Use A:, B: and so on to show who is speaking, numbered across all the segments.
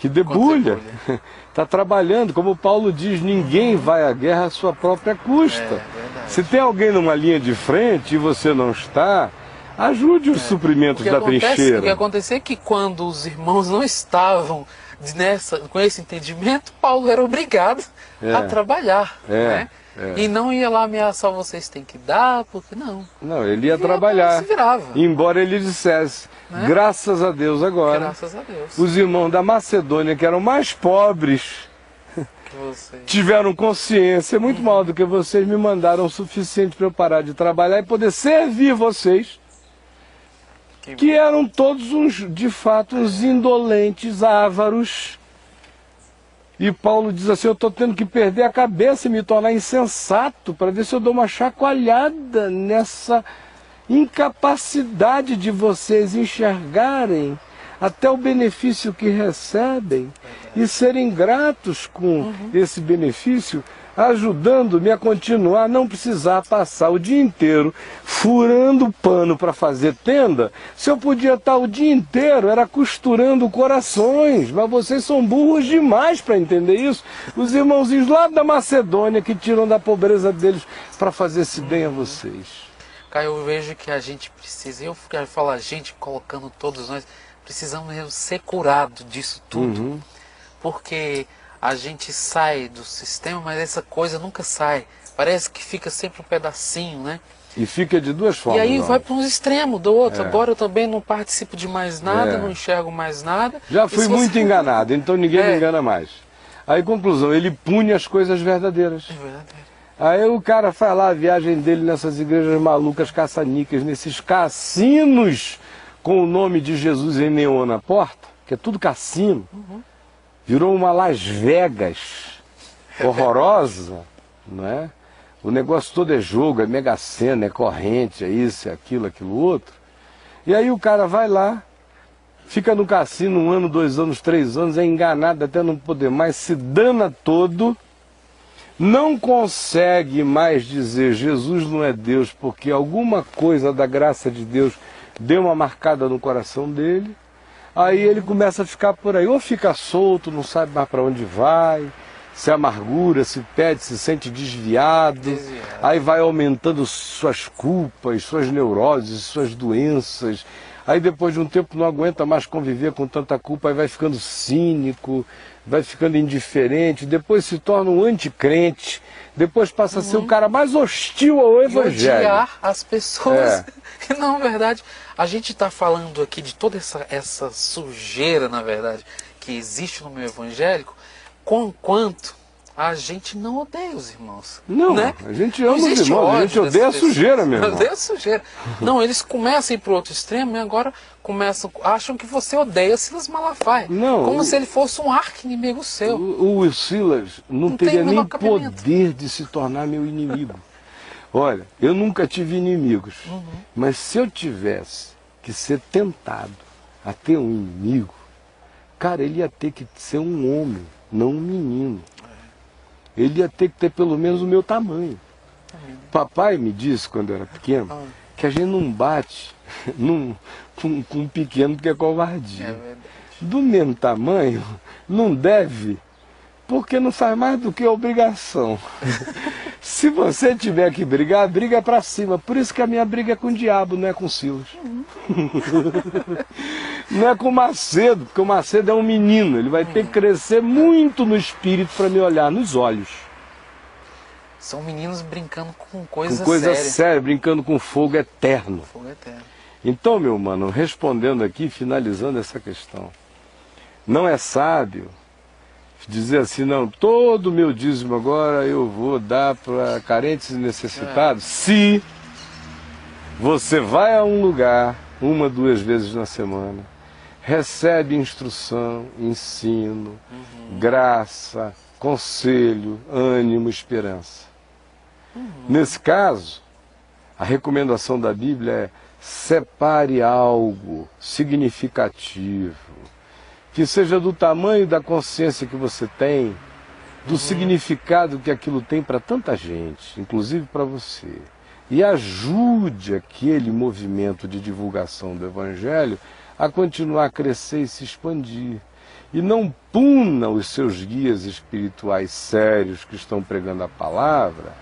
A: que debulha. Está trabalhando, como Paulo diz, ninguém vai à guerra à sua própria custa. Se tem alguém numa linha de frente e você não está, ajude os suprimentos da trincheira.
B: O que aconteceu é que quando os irmãos não estavam com esse entendimento, Paulo era obrigado a trabalhar. Né? E não ia lá ameaçar, vocês têm que dar, porque não.
A: Não, ele ia trabalhar,
B: se virava.
A: Embora ele dissesse, graças a Deus agora,
B: graças a Deus,
A: os irmãos da Macedônia, que eram mais pobres, tiveram consciência, muito maior do que vocês, me mandaram o suficiente para eu parar de trabalhar e poder servir vocês, que eram todos, de fato, uns indolentes, ávaros. E Paulo diz assim, eu estou tendo que perder a cabeça e me tornar insensato para ver se eu dou uma chacoalhada nessa incapacidade de vocês enxergarem até o benefício que recebem e serem gratos com esse benefício, ajudando-me a continuar a não precisar passar o dia inteiro furando pano para fazer tenda. Se eu podia estar o dia inteiro, era costurando corações, mas vocês são burros demais para entender isso. Os irmãozinhos lá da Macedônia que tiram da pobreza deles para fazer esse bem a vocês.
B: Caio, eu vejo que a gente precisa, eu quero falar a gente, colocando todos nós, precisamos ser curados disso tudo, porque a gente sai do sistema, mas essa coisa nunca sai. Parece que fica sempre um pedacinho, né?
A: E fica de duas formas.
B: E aí vai para um extremo do outro. Agora eu também não participo de mais nada, não enxergo mais nada.
A: Já fui muito enganado, então ninguém me engana mais. Aí, conclusão, ele pune as coisas verdadeiras.
B: É verdadeiro.
A: Aí o cara faz lá a viagem dele nessas igrejas malucas, caça-níqueis, nesses cassinos com o nome de Jesus em neon na porta, que é tudo cassino. Virou uma Las Vegas horrorosa, não é? O negócio todo é jogo, é Mega Sena, é corrente, é isso, é aquilo, aquilo outro. E aí o cara vai lá, fica no cassino 1 ano, 2 anos, 3 anos, é enganado até não poder mais, se dana todo, não consegue mais dizer Jesus não é Deus, porque alguma coisa da graça de Deus deu uma marcada no coração dele. Aí ele começa a ficar por aí, ou fica solto, não sabe mais para onde vai, se amargura, se perde, se sente desviado. Aí vai aumentando suas culpas, suas neuroses, suas doenças. Aí depois de um tempo não aguenta mais conviver com tanta culpa, aí vai ficando cínico, vai ficando indiferente, depois se torna um anticrente, depois passa a ser o cara mais hostil ao evangelho.
B: E odiar as pessoas. Que não, na verdade, a gente está falando aqui de toda essa sujeira, na verdade, que existe no meio evangélico, quanto a gente não odeia os irmãos.
A: Não,
B: né?
A: A gente ama os irmãos, a gente odeia a sujeira mesmo.
B: Odeia a sujeira. Não, eles começam a ir para o outro extremo e agora acham que você odeia Silas Malafaia.
A: Não,
B: como se ele fosse um arqui-inimigo seu.
A: O Silas não teria nem poder de se tornar meu inimigo. Olha, eu nunca tive inimigos, mas se eu tivesse que ser tentado a ter um inimigo, cara, ele ia ter que ser um homem, não um menino. Ele ia ter que ter pelo menos o meu tamanho. Papai me disse, quando eu era pequeno, que a gente não bate com um pequeno porque é covardia.
B: É verdade.
A: Do mesmo tamanho, não deve, porque não faz mais do que obrigação. Se você tiver que brigar, briga pra cima. Por isso que a minha briga é com o diabo, não é com o Silas. Não é com o Macedo, porque o Macedo é um menino. Ele vai ter que crescer muito no espírito para me olhar nos olhos.
B: São meninos brincando com coisa séria.
A: Com coisa séria, brincando com fogo eterno.
B: Fogo eterno.
A: Então, meu mano, respondendo aqui, finalizando essa questão. Não é sábio dizer assim, não, todo o meu dízimo agora eu vou dar para carentes e necessitados, se você vai a um lugar 1, 2 vezes na semana, recebe instrução, ensino, graça, conselho, ânimo, esperança. Nesse caso, a recomendação da Bíblia é separe algo significativo, que seja do tamanho da consciência que você tem, do significado que aquilo tem para tanta gente, inclusive para você. E ajude aquele movimento de divulgação do Evangelho a continuar a crescer e se expandir. e não puna os seus guias espirituais sérios que estão pregando a palavra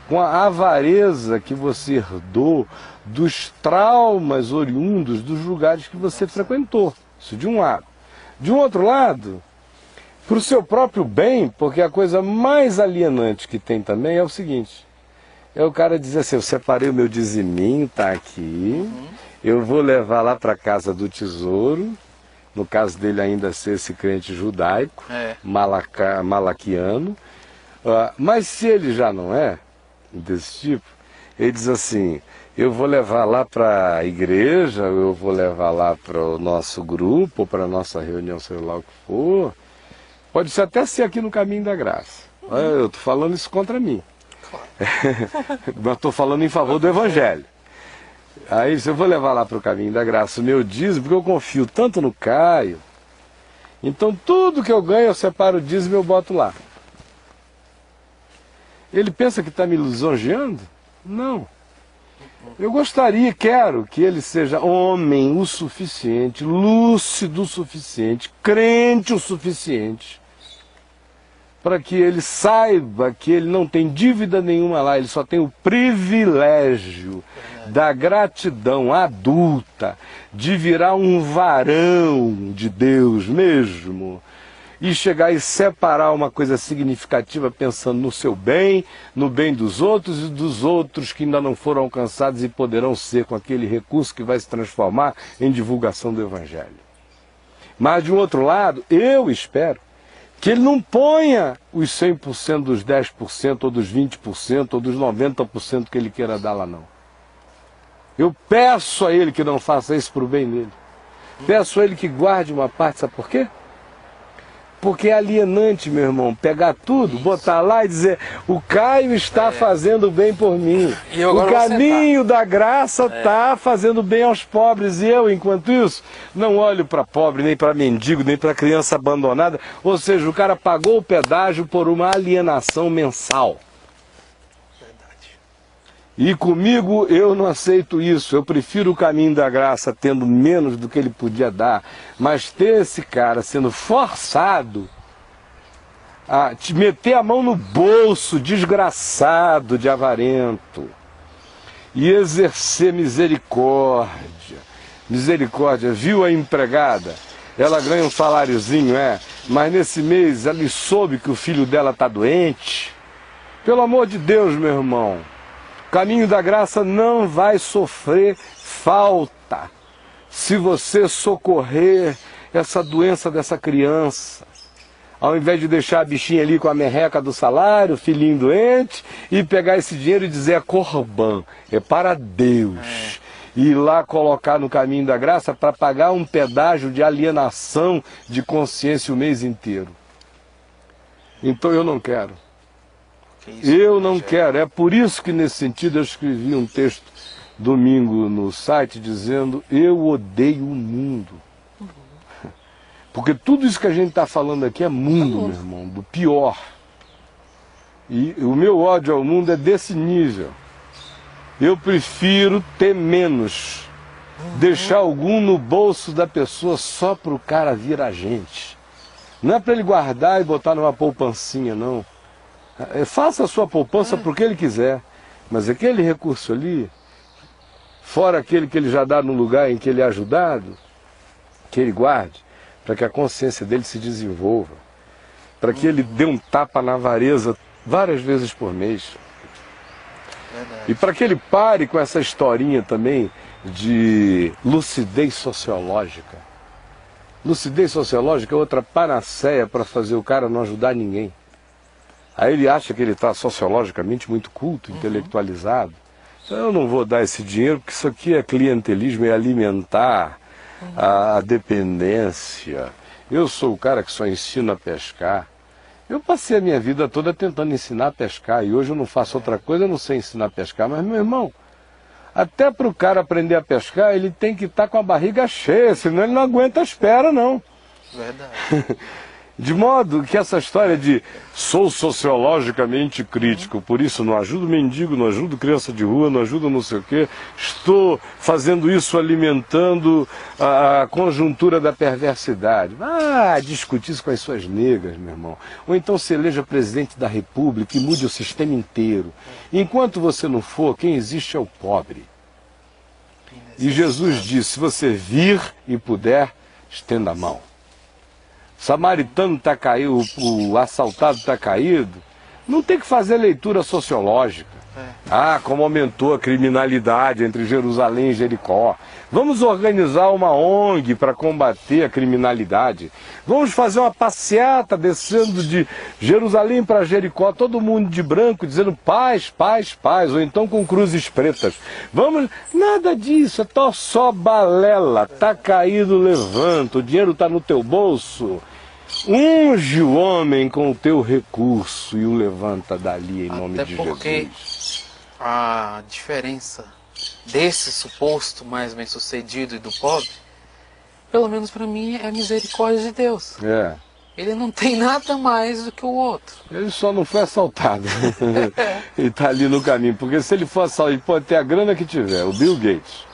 A: com a avareza que você herdou dos traumas oriundos dos lugares que você frequentou. Isso de um lado. De um outro lado, para o seu próprio bem, porque a coisa mais alienante que tem também é o seguinte, é o cara dizer assim, eu separei o meu diziminho, tá aqui, eu vou levar lá para a casa do tesouro, no caso dele ainda ser esse crente judaico, malaquiano, mas se ele já não é desse tipo, ele diz assim, eu vou levar lá para a igreja, eu vou levar lá para o nosso grupo, para a nossa reunião, sei lá o que for, pode ser até ser aqui no Caminho da Graça. Eu estou falando isso contra mim. Mas estou falando em favor do Evangelho. Aí eu vou levar lá para o Caminho da Graça o meu dízimo, porque eu confio tanto no Caio. Então tudo que eu ganho eu separo o dízimo e eu boto lá. Ele pensa que está me lisonjeando? Não. Eu gostaria, quero que ele seja homem o suficiente, lúcido o suficiente, crente o suficiente, para que ele saiba que ele não tem dívida nenhuma lá, ele só tem o privilégio da gratidão adulta, de virar um varão de Deus mesmo, e chegar e separar uma coisa significativa pensando no seu bem, no bem dos outros e dos outros que ainda não foram alcançados e poderão ser com aquele recurso que vai se transformar em divulgação do Evangelho. Mas de um outro lado, eu espero que ele não ponha os 100% dos 10% ou dos 20% ou dos 90% que ele queira dar lá não. Eu peço a ele que não faça isso para o bem dele. Peço a ele que guarde uma parte, sabe por quê? Porque é alienante, meu irmão, pegar tudo, botar lá e dizer, o Caio está fazendo bem por mim. O caminho da graça está fazendo bem aos pobres. E eu, enquanto isso, não olho para pobre, nem para mendigo, nem para criança abandonada. Ou seja, o cara pagou o pedágio por uma alienação mensal. E comigo eu não aceito isso, eu prefiro o caminho da graça tendo menos do que ele podia dar, mas ter esse cara sendo forçado a te meter a mão no bolso, desgraçado de avarento, e exercer misericórdia. Misericórdia, viu a empregada? Ela ganha um saláriozinho, mas nesse mês ela soube que o filho dela está doente. Pelo amor de Deus, meu irmão. O caminho da graça não vai sofrer falta se você socorrer essa doença dessa criança. Ao invés de deixar a bichinha ali com a merreca do salário, filhinho doente, e pegar esse dinheiro e dizer é corban, é para Deus. E ir lá colocar no caminho da graça para pagar um pedágio de alienação de consciência o mês inteiro. Então eu não quero. Eu não quero, é por isso que nesse sentido eu escrevi um texto domingo no site dizendo eu odeio o mundo. Porque tudo isso que a gente está falando aqui é mundo, meu irmão, do pior. E o meu ódio ao mundo é desse nível. Eu prefiro ter menos, deixar algum no bolso da pessoa só para o cara vir a gente. Não é para ele guardar e botar numa poupancinha, não. Faça a sua poupança para o que ele quiser, mas aquele recurso ali, fora aquele que ele já dá no lugar em que ele é ajudado, que ele guarde, para que a consciência dele se desenvolva, para que ele dê um tapa na avareza várias vezes por mês. Verdade. E para que ele pare com essa historinha também de lucidez sociológica. Lucidez sociológica é outra panaceia para fazer o cara não ajudar ninguém. Aí ele acha que ele está sociologicamente muito culto, intelectualizado. Então eu não vou dar esse dinheiro, porque isso aqui é clientelismo, é alimentar a dependência. Eu sou o cara que só ensina a pescar. Eu passei a minha vida toda tentando ensinar a pescar, e hoje eu não faço outra coisa, eu não sei ensinar a pescar. Mas, meu irmão, até para o cara aprender a pescar, ele tem que estar com a barriga cheia, senão ele não aguenta a espera, não.
B: Verdade.
A: De modo que essa história de sou sociologicamente crítico, por isso não ajudo mendigo, não ajudo criança de rua, não ajudo não sei o quê, estou fazendo isso alimentando a conjuntura da perversidade. Discute isso com as suas negras, meu irmão. Ou então se eleja presidente da República e mude o sistema inteiro. Enquanto você não for, quem existe é o pobre. E Jesus disse, se você vir e puder, estenda a mão. O samaritano está caído, o assaltado está caído, não tem que fazer leitura sociológica. Como aumentou a criminalidade entre Jerusalém e Jericó. Vamos organizar uma ONG para combater a criminalidade. Vamos fazer uma passeata descendo de Jerusalém para Jericó, todo mundo de branco, dizendo paz, paz, paz, ou então com cruzes pretas. Vamos, nada disso, é só balela, tá caído, levanta, o dinheiro está no teu bolso. Unge o homem com o teu recurso e o levanta dali em nome de Jesus. Até porque
B: a diferença desse suposto mais bem-sucedido e do pobre, pelo menos para mim, é a misericórdia de Deus. Ele não tem nada mais do que o outro.
A: Ele só não foi assaltado. Ele está ali no caminho. Porque se ele for assaltado, ele pode ter a grana que tiver, o Bill Gates.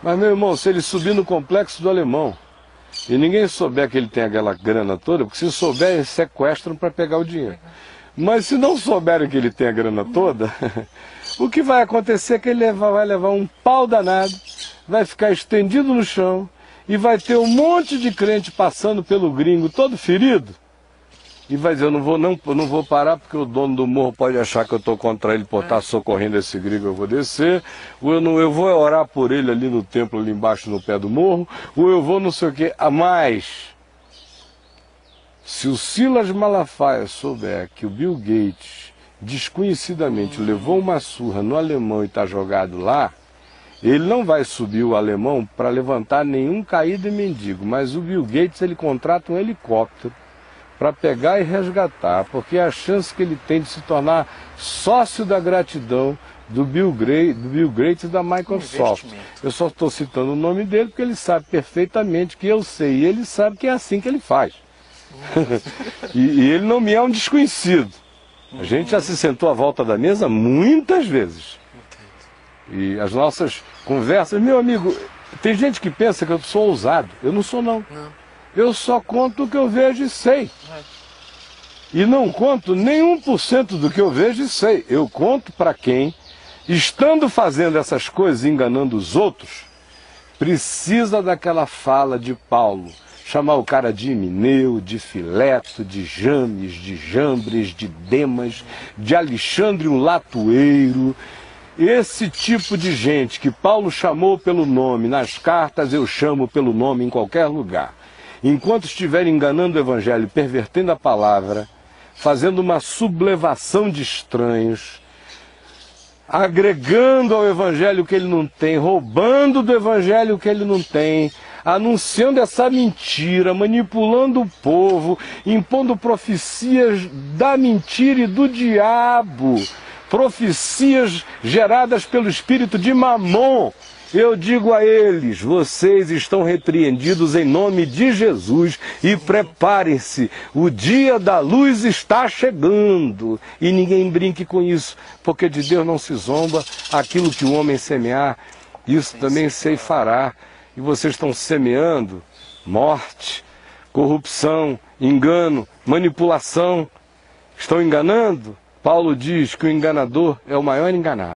A: Mas, meu irmão, se ele subir no complexo do Alemão e ninguém souber que ele tem aquela grana toda, porque se souber, eles sequestram para pegar o dinheiro. Mas se não souberem que ele tem a grana toda, o que vai acontecer é que ele vai levar um pau danado, vai ficar estendido no chão e vai ter um monte de crente passando pelo gringo todo ferido e vai dizer, eu não vou parar porque o dono do morro pode achar que eu estou contra ele por estar socorrendo esse gringo, eu vou descer, ou eu vou orar por ele ali no templo, ali embaixo no pé do morro, ou eu vou não sei o que, a mais. Se o Silas Malafaia souber que o Bill Gates desconhecidamente levou uma surra no alemão e está jogado lá, ele não vai subir o alemão para levantar nenhum caído e mendigo, mas o Bill Gates ele contrata um helicóptero para pegar e resgatar, porque é a chance que ele tem de se tornar sócio da gratidão do Bill Gates e da Microsoft. Eu só estou citando o nome dele porque ele sabe perfeitamente que eu sei, e ele sabe que é assim que ele faz. e ele não me é um desconhecido. A gente já se sentou à volta da mesa muitas vezes. E as nossas conversas, meu amigo, tem gente que pensa que eu sou ousado. Eu não sou não. Eu só conto o que eu vejo e sei. E não conto nem 1% do que eu vejo e sei. Eu conto para quem, estando fazendo essas coisas, enganando os outros, precisa daquela fala de Paulo. Chamar o cara de Himeneu, de Fileto, de James, de Jambres, de Demas, de Alexandre o Latueiro. Esse tipo de gente que Paulo chamou pelo nome, nas cartas eu chamo pelo nome em qualquer lugar. Enquanto estiver enganando o evangelho, pervertendo a palavra, fazendo uma sublevação de estranhos, agregando ao evangelho o que ele não tem, roubando do evangelho o que ele não tem, anunciando essa mentira, manipulando o povo, impondo profecias da mentira e do diabo, profecias geradas pelo espírito de Mamon. Eu digo a eles, vocês estão repreendidos em nome de Jesus e preparem-se, o dia da luz está chegando. E ninguém brinque com isso, porque de Deus não se zomba, aquilo que o homem semear, isso também ceifará. E vocês estão semeando morte, corrupção, engano, manipulação. Estão enganando? Paulo diz que o enganador é o maior enganado.